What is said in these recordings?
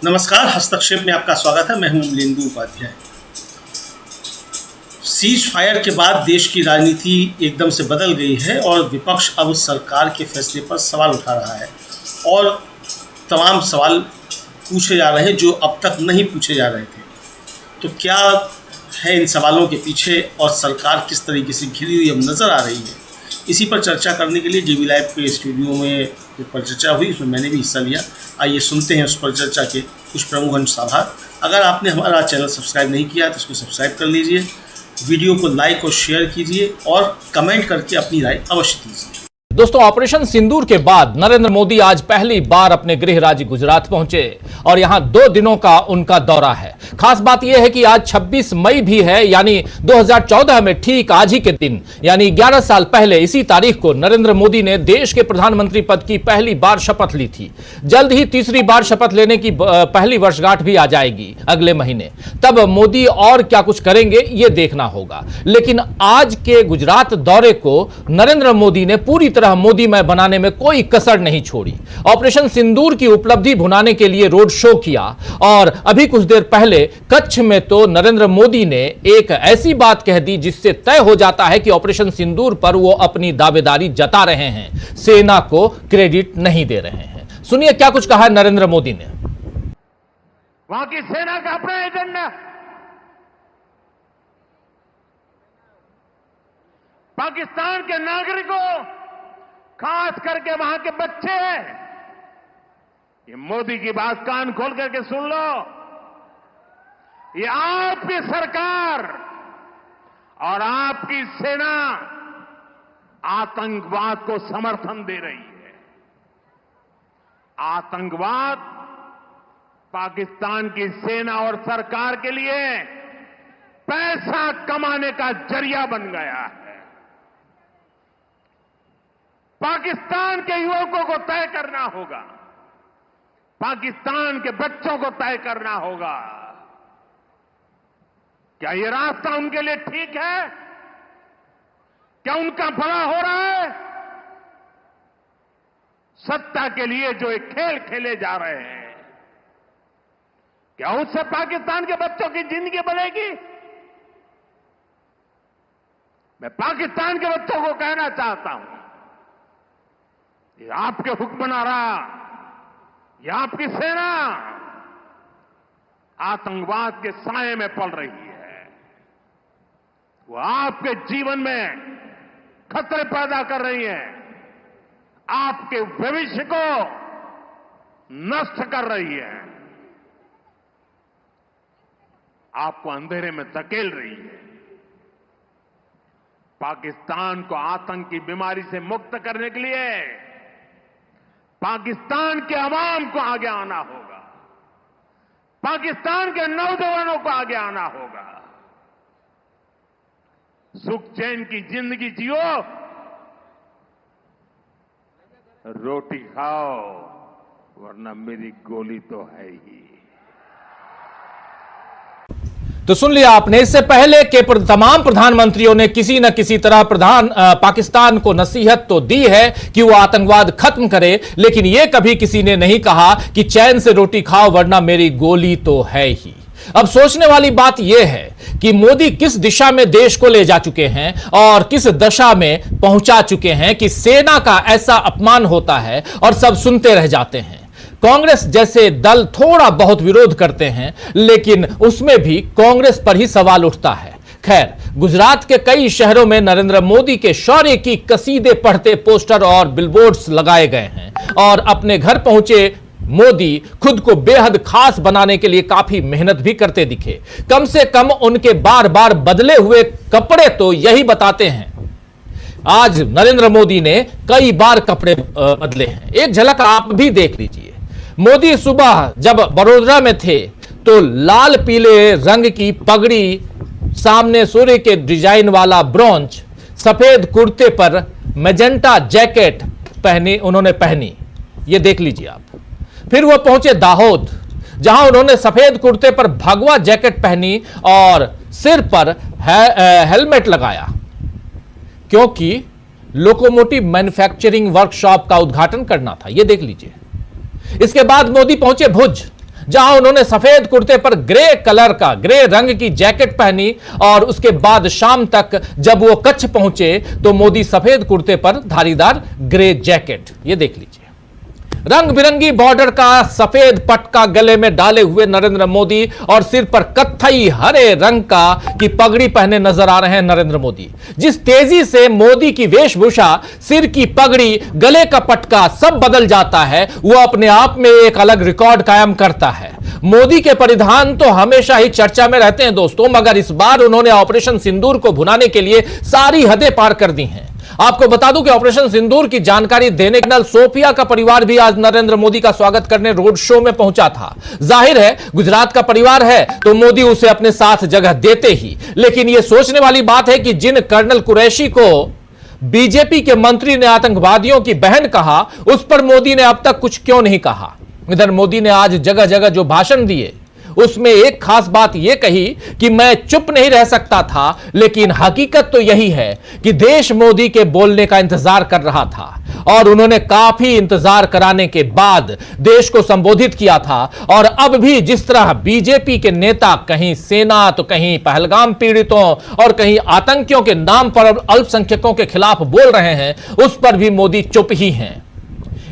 नमस्कार, हस्तक्षेप में आपका स्वागत है। मैं हूं अमलेंदु उपाध्याय। सीज फायर के बाद देश की राजनीति एकदम से बदल गई है और विपक्ष अब सरकार के फैसले पर सवाल उठा रहा है और तमाम सवाल पूछे जा रहे हैं जो अब तक नहीं पूछे जा रहे थे। तो क्या है इन सवालों के पीछे और सरकार किस तरीके से घिरी हुई अब नज़र आ रही है, इसी पर चर्चा करने के लिए जेबी लाइव के स्टूडियो में पर चर्चा हुई, उसमें मैंने भी हिस्सा लिया। आइए सुनते हैं उस पर चर्चा के कुछ प्रमुख अंशाभाग। अगर आपने हमारा चैनल सब्सक्राइब नहीं किया तो इसको सब्सक्राइब कर लीजिए, वीडियो को लाइक और शेयर कीजिए और कमेंट करके अपनी राय अवश्य दीजिए। दोस्तों, ऑपरेशन सिंदूर के बाद नरेंद्र मोदी आज पहली बार अपने गृह राज्य गुजरात पहुंचे और यहां 2 दिनों का उनका दौरा है। खास बात यह है कि आज 26 मई भी है, यानी 2014 में ठीक आज ही के दिन यानी 11 साल पहले इसी तारीख को नरेंद्र मोदी ने देश के प्रधानमंत्री पद की पहली बार शपथ ली थी। जल्द ही तीसरी बार शपथ लेने की पहली वर्षगांठ भी आ जाएगी अगले महीने। तब मोदी और क्या कुछ करेंगे ये देखना होगा, लेकिन आज के गुजरात दौरे को नरेंद्र मोदी ने पूरी तरह मोदीमय बनाने में कोई कसर नहीं छोड़ी। ऑपरेशन सिंदूर की उपलब्धि भुनाने के लिए रोड शो किया और अभी कुछ देर पहले कच्छ में तो नरेंद्र मोदी ने एक ऐसी बात कह दी जिससे तय हो जाता है कि ऑपरेशन सिंदूर पर वो अपनी दावेदारी जता रहे हैं, सेना को क्रेडिट नहीं दे रहे हैं। सुनिए क्या कुछ कहा है नरेंद्र मोदी ने। वहां की सेना का अपना एजेंडा, पाकिस्तान के नागरिकों, खास करके वहां के बच्चे, ये मोदी की बात कान खोल करके सुन लो। ये आपकी सरकार और आपकी सेना आतंकवाद को समर्थन दे रही है। आतंकवाद पाकिस्तान की सेना और सरकार के लिए पैसा कमाने का जरिया बन गया है। पाकिस्तान के युवकों को तय करना होगा, पाकिस्तान के बच्चों को तय करना होगा, क्या ये रास्ता उनके लिए ठीक है? क्या उनका भला हो रहा है? सत्ता के लिए जो एक खेल खेले जा रहे हैं, क्या उससे पाकिस्तान के बच्चों की जिंदगी बनेगी? मैं पाकिस्तान के बच्चों को कहना चाहता हूं, ये आपके हुक्मनारा, ये आपकी सेना आतंकवाद के साए में पल रही है। वो आपके जीवन में खतरे पैदा कर रही है, आपके भविष्य को नष्ट कर रही है, आपको अंधेरे में धकेल रही है। पाकिस्तान को आतंक की बीमारी से मुक्त करने के लिए पाकिस्तान के अवाम को आगे आना होगा, पाकिस्तान के नौजवानों को आगे आना होगा। सुख चैन की जिंदगी जियो, रोटी खाओ, वरना मेरी गोली तो है ही। तो सुन लिया आपने। इससे पहले के तमाम प्रधानमंत्रियों ने किसी न किसी तरह पाकिस्तान को नसीहत तो दी है कि वो आतंकवाद खत्म करे, लेकिन यह कभी किसी ने नहीं कहा कि चैन से रोटी खाओ वरना मेरी गोली तो है ही। अब सोचने वाली बात यह है कि मोदी किस दिशा में देश को ले जा चुके हैं और किस दशा में पहुंचा चुके हैं कि सेना का ऐसा अपमान होता है और सब सुनते रह जाते हैं। कांग्रेस जैसे दल थोड़ा बहुत विरोध करते हैं, लेकिन उसमें भी कांग्रेस पर ही सवाल उठता है। खैर, गुजरात के कई शहरों में नरेंद्र मोदी के शौर्य की कसीदे पढ़ते पोस्टर और बिलबोर्ड्स लगाए गए हैं और अपने घर पहुंचे मोदी खुद को बेहद खास बनाने के लिए काफी मेहनत भी करते दिखे। कम से कम उनके बार बार बदले हुए कपड़े तो यही बताते हैं। आज नरेंद्र मोदी ने कई बार कपड़े बदले हैं, एक झलक आप भी देख लीजिए। मोदी सुबह जब बड़ोदरा में थे तो लाल पीले रंग की पगड़ी, सामने सूर्य के डिजाइन वाला ब्रोंज, सफेद कुर्ते पर मैजेंटा जैकेट उन्होंने पहनी, ये देख लीजिए आप। फिर वो पहुंचे दाहोद, जहां उन्होंने सफेद कुर्ते पर भगवा जैकेट पहनी और सिर पर हेलमेट लगाया, क्योंकि लोकोमोटिव मैन्युफैक्चरिंग वर्कशॉप का उद्घाटन करना था। यह देख लीजिए। इसके बाद मोदी पहुंचे भुज, जहां उन्होंने सफेद कुर्ते पर ग्रे रंग की जैकेट पहनी और उसके बाद शाम तक जब वो कच्छ पहुंचे तो मोदी सफेद कुर्ते पर धारीदार ग्रे जैकेट, ये देख लीजिए, रंग बिरंगी बॉर्डर का सफेद पटका गले में डाले हुए नरेंद्र मोदी और सिर पर कत्थई हरे रंग की पगड़ी पहने नजर आ रहे हैं नरेंद्र मोदी। जिस तेजी से मोदी की वेशभूषा, सिर की पगड़ी, गले का पटका सब बदल जाता है, वो अपने आप में एक अलग रिकॉर्ड कायम करता है। मोदी के परिधान तो हमेशा ही चर्चा में रहते हैं दोस्तों, मगर इस बार उन्होंने ऑपरेशन सिंदूर को भुनाने के लिए सारी हदें पार कर दी हैं। आपको बता दूं कि ऑपरेशन सिंदूर की जानकारी देने के लिए सोफिया का परिवार भी आज नरेंद्र मोदी का स्वागत करने रोड शो में पहुंचा था। जाहिर है गुजरात का परिवार है तो मोदी उसे अपने साथ जगह देते ही, लेकिन यह सोचने वाली बात है कि जिन कर्नल कुरैशी को बीजेपी के मंत्री ने आतंकवादियों की बहन कहा, उस पर मोदी ने अब तक कुछ क्यों नहीं कहा। इधर मोदी ने आज जगह जगह जो भाषण दिए उसमें एक खास बात यह कही कि मैं चुप नहीं रह सकता था, लेकिन हकीकत तो यही है कि देश मोदी के बोलने का इंतजार कर रहा था और उन्होंने काफी इंतजार कराने के बाद देश को संबोधित किया था। और अब भी जिस तरह बीजेपी के नेता कहीं सेना तो कहीं पहलगाम पीड़ितों और कहीं आतंकियों के नाम पर अल्पसंख्यकों के खिलाफ बोल रहे हैं, उस पर भी मोदी चुप ही हैं।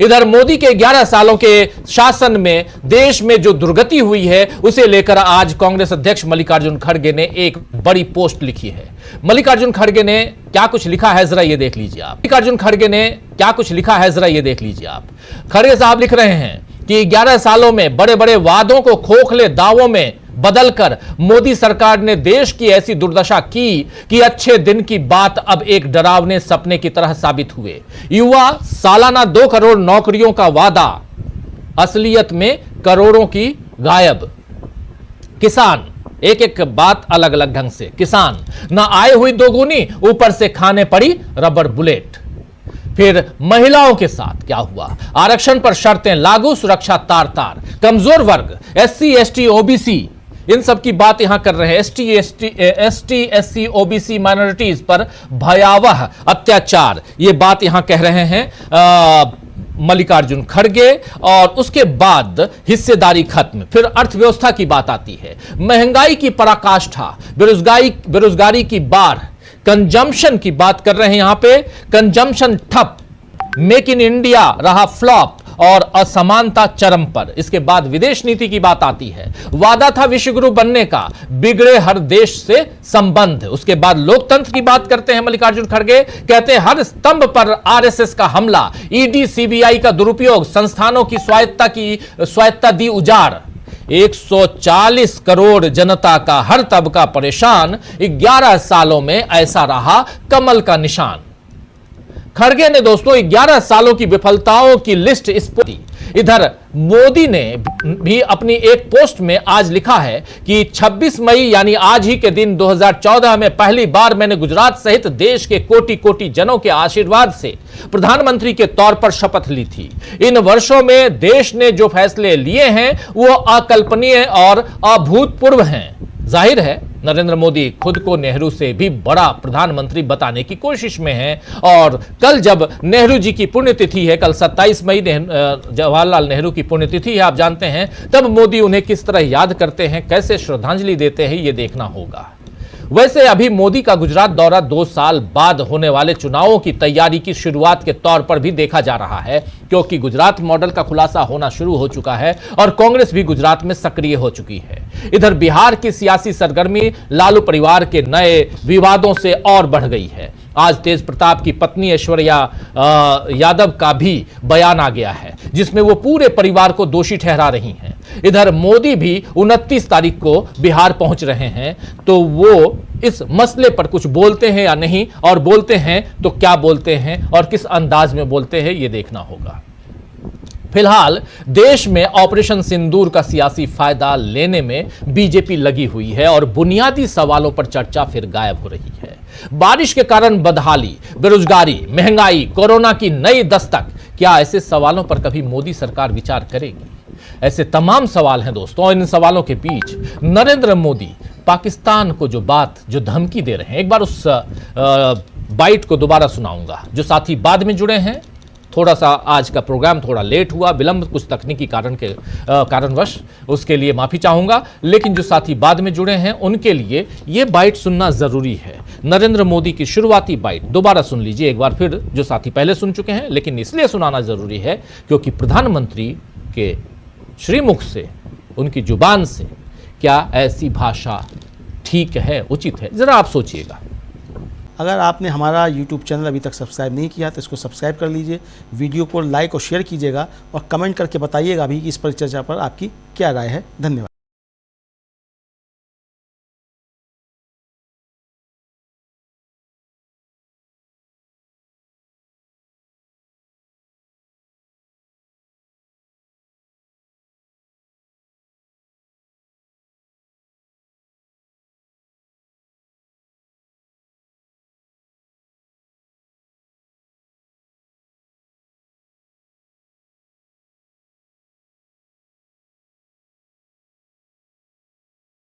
इधर मोदी के 11 सालों के शासन में देश में जो दुर्गति हुई है उसे लेकर आज कांग्रेस अध्यक्ष मल्लिकार्जुन खड़गे ने एक बड़ी पोस्ट लिखी है। मल्लिकार्जुन खड़गे ने क्या कुछ लिखा है जरा ये देख लीजिए आप। मल्लिकार्जुन खड़गे ने क्या कुछ लिखा है जरा ये देख लीजिए आप। खड़गे साहब लिख रहे हैं कि 11 सालों में बड़े बड़े वादों को खोखले दावों में बदलकर मोदी सरकार ने देश की ऐसी दुर्दशा की कि अच्छे दिन की बात अब एक डरावने सपने की तरह साबित हुए। युवा सालाना 2 करोड़ नौकरियों का वादा, असलियत में करोड़ों की गायब। किसान, एक एक बात अलग अलग ढंग से, किसान ना आय हुई दोगुनी, ऊपर से खाने पड़ी रबर बुलेट। फिर महिलाओं के साथ क्या हुआ, आरक्षण पर शर्तें लागू, सुरक्षा तार तार। कमजोर वर्ग, SC ST OBC, इन सब की बात यहां कर रहे हैं। ST SC OBC माइनॉरिटीज पर भयावह अत्याचार, ये बात यहां कह रहे हैं मल्लिकार्जुन खड़गे। और उसके बाद हिस्सेदारी खत्म, फिर अर्थव्यवस्था की बात आती है। महंगाई की पराकाष्ठा, बेरोजगारी की बाढ़, कंजम्पशन की बात कर रहे हैं यहां पे, कंजम्पशन ठप, मेक इन इंडिया रहा फ्लॉप और असमानता चरम पर। इसके बाद विदेश नीति की बात आती है। वादा था विश्वगुरु बनने का, बिगड़े हर देश से संबंध। उसके बाद लोकतंत्र की बात करते हैं मल्लिकार्जुन खड़गे, कहते हैं हर स्तंभ पर RSS का हमला, ED CBI का दुरुपयोग, संस्थानों की स्वायत्ता दी उजाड़। 140 करोड़ जनता का हर तबका परेशान, 11 सालों में ऐसा रहा कमल का निशान। खड़गे ने दोस्तों 11 सालों की विफलताओं की लिस्ट इस पर। इधर मोदी ने भी अपनी एक पोस्ट में आज लिखा है कि 26 मई यानी आज ही के दिन 2014 में पहली बार मैंने गुजरात सहित देश के कोटि कोटि जनों के आशीर्वाद से प्रधानमंत्री के तौर पर शपथ ली थी। इन वर्षों में देश ने जो फैसले लिए हैं वो अकल्पनीय और अभूतपूर्व हैं। जाहिर है नरेंद्र मोदी खुद को नेहरू से भी बड़ा प्रधानमंत्री बताने की कोशिश में हैं। और कल जब नेहरू जी की पुण्यतिथि है, कल 27 मई जवाहरलाल नेहरू की पुण्यतिथि है आप जानते हैं, तब मोदी उन्हें किस तरह याद करते हैं, कैसे श्रद्धांजलि देते हैं, यह देखना होगा। वैसे अभी मोदी का गुजरात दौरा 2 साल बाद होने वाले चुनावों की तैयारी की शुरुआत के तौर पर भी देखा जा रहा है, क्योंकि गुजरात मॉडल का खुलासा होना शुरू हो चुका है और कांग्रेस भी गुजरात में सक्रिय हो चुकी है। इधर बिहार की सियासी सरगर्मी लालू परिवार के नए विवादों से और बढ़ गई है। आज तेज प्रताप की पत्नी ऐश्वर्या यादव का भी बयान आ गया है, जिसमें वो पूरे परिवार को दोषी ठहरा रही हैं। इधर मोदी भी 29 तारीख को बिहार पहुंच रहे हैं, तो वो इस मसले पर कुछ बोलते हैं या नहीं, और बोलते हैं तो क्या बोलते हैं और किस अंदाज में बोलते हैं, ये देखना होगा। फिलहाल देश में ऑपरेशन सिंदूर का सियासी फायदा लेने में बीजेपी लगी हुई है और बुनियादी सवालों पर चर्चा फिर गायब हो रही है। बारिश के कारण बदहाली, बेरोजगारी, महंगाई, कोरोना की नई दस्तक, क्या ऐसे सवालों पर कभी मोदी सरकार विचार करेगी? ऐसे तमाम सवाल हैं दोस्तों। इन सवालों के बीच नरेंद्र मोदी पाकिस्तान को जो धमकी दे रहे हैं, एक बार उस बाइट को दोबारा सुनाऊंगा जो साथी बाद में जुड़े हैं थोड़ा सा आज का प्रोग्राम थोड़ा लेट हुआ, विलंब कुछ तकनीकी कारणवश, उसके लिए माफ़ी चाहूँगा। लेकिन जो साथी बाद में जुड़े हैं उनके लिए ये बाइट सुनना ज़रूरी है। नरेंद्र मोदी की शुरुआती बाइट दोबारा सुन लीजिए एक बार फिर, जो साथी पहले सुन चुके हैं, लेकिन इसलिए सुनाना ज़रूरी है क्योंकि प्रधानमंत्री के श्रीमुख से, उनकी जुबान से क्या ऐसी भाषा ठीक है, उचित है? ज़रा आप सोचिएगा। अगर आपने हमारा YouTube चैनल अभी तक सब्सक्राइब नहीं किया तो इसको सब्सक्राइब कर लीजिए, वीडियो को लाइक और शेयर कीजिएगा और कमेंट करके बताइएगा भी कि इस परिचर्चा पर आपकी क्या राय है। धन्यवाद।